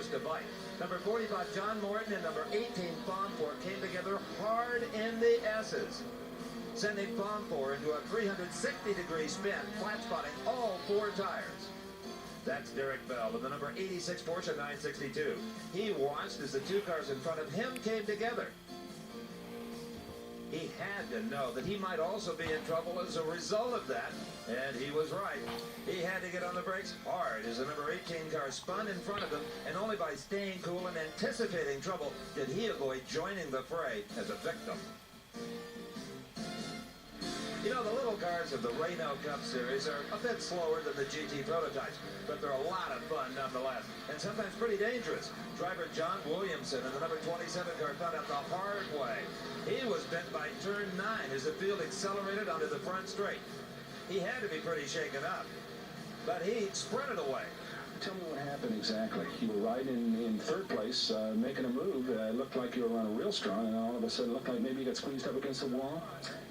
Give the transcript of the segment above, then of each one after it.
first to bite. Number 45, John Morton, and number 18, Fonfor, came together hard in the S's, sending Fonfor into a 360-degree spin, flat spotting all four tires. That's Derek Bell with the number 86 Porsche 962. He watched as the two cars in front of him came together. He had to know that he might also be in trouble as a result of that, and he was right. He had to get on the brakes hard as the number 18 car spun in front of him, and only by staying cool and anticipating trouble did he avoid joining the fray as a victim. You know, the little cars of the Renault Cup Series are a bit slower than the GT prototypes, but they're a lot of fun nonetheless, and sometimes pretty dangerous. Driver John Williamson in the number 27 car found out the hard way. He was bent by turn 9 as the field accelerated onto the front straight. He had to be pretty shaken up, but he sprinted away. Tell me what happened exactly. You were riding in third place, making a move. It looked like you were running real strong, and all of a sudden it looked like maybe you got squeezed up against the wall.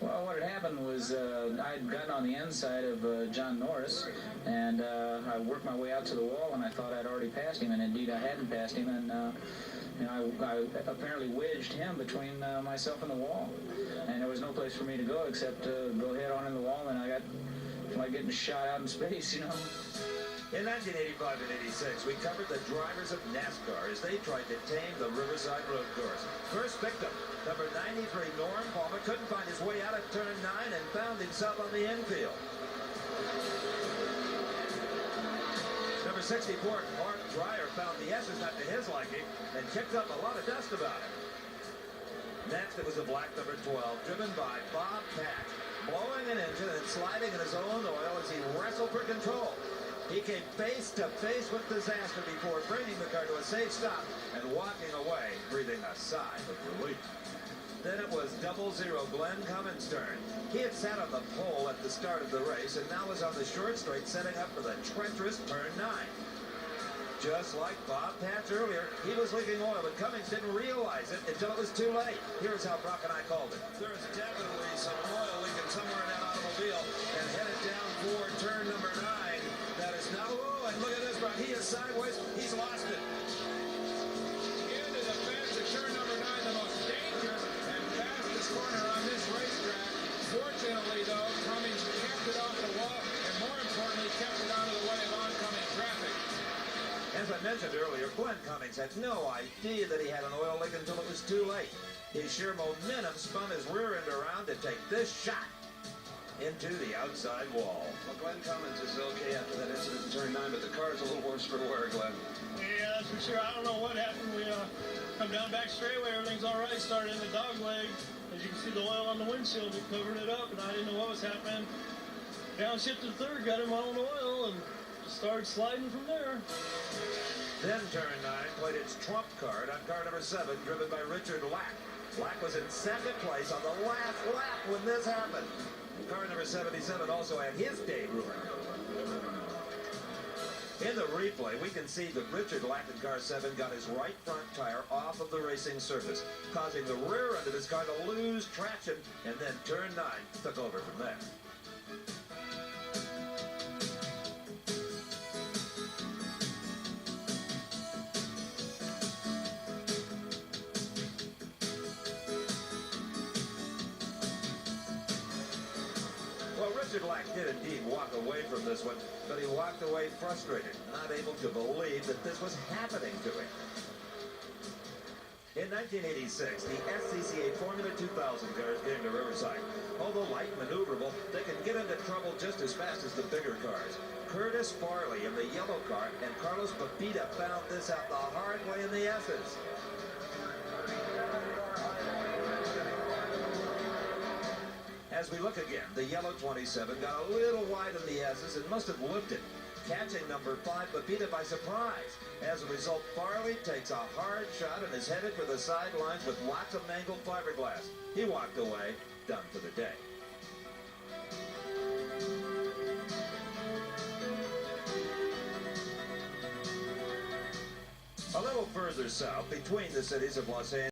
Well, what had happened was I had gotten on the inside of John Norris, and I worked my way out to the wall, and I thought I'd already passed him, and indeed I hadn't passed him, and you know, I apparently wedged him between myself and the wall, and there was no place for me to go except go head on in the wall, and I got like getting shot out in space, you know. In 1985 and 86, we covered the drivers of NASCAR as they tried to tame the Riverside Road Course. First victim, number 93, Norm Palmer, couldn't find his way out of turn 9 and found himself on the infield. Number 64, Mark Dreyer, found the S's not to his liking and kicked up a lot of dust about it. Next, it was a black number 12, driven by Bob Patch, blowing an engine and sliding in his own oil as he wrestled for control. He came face to face with disaster before bringing the car to a safe stop and walking away, breathing a sigh of relief. Then it was 00 Glenn Cummins' turn. He had sat on the pole at the start of the race and now was on the short straight setting up for the treacherous turn 9. Just like Bob Patch earlier, he was leaking oil, but Cummins didn't realize it until it was too late. Here's how Brock and I called it. There is definitely some oil leaking somewhere in that automobile, and headed down for turn number 9. That is now, oh, and look at this, Brock. He is sideways. He's lost it. Into the fence at turn number 9, the most dangerous and fastest corner on this racetrack. Fortunately, though, Cummins kept it off the wall, and more importantly, kept it out of the way of oncoming traffic. As I mentioned earlier, Glenn Cummins had no idea that he had an oil leak until it was too late. His sheer momentum spun his rear end around to take this shot into the outside wall. Well, Glenn Cummins is okay after that incident in turn 9, but the car is a little worse for wear, Glenn. Yeah, that's for sure. I don't know what happened. We come down back straightaway, everything's all right. Started in the dog leg. As you can see, the oil on the windshield, we covered it up, and I didn't know what was happening. Downshifted third, got him on oil, and just started sliding from there. Then turn 9 played its trump card on car number 7, driven by Richard Lack. Lack was in second place on the last lap when this happened. Car number 77 also had his day ruined. In the replay, we can see that Richard Lack in car 7 got his right front tire off of the racing surface, causing the rear end of his car to lose traction, and then turn 9 took over from there. Well, Richard Lack did indeed walk away from this one, but he walked away frustrated, not able to believe that this was happening to him. In 1986, the SCCA Formula 2000 cars came to Riverside. Although light and maneuverable, they can get into trouble just as fast as the bigger cars. Curtis Farley in the yellow car and Carlos Pepita found this out the hard way in the S's. As we look again, the yellow 27 got a little wide in the S's and must have whipped it, catching number 5 Pepita by surprise. As a result, Farley takes a hard shot and is headed for the sidelines with lots of mangled fiberglass. He walked away, done for the day. A little further south, between the cities of Los Angeles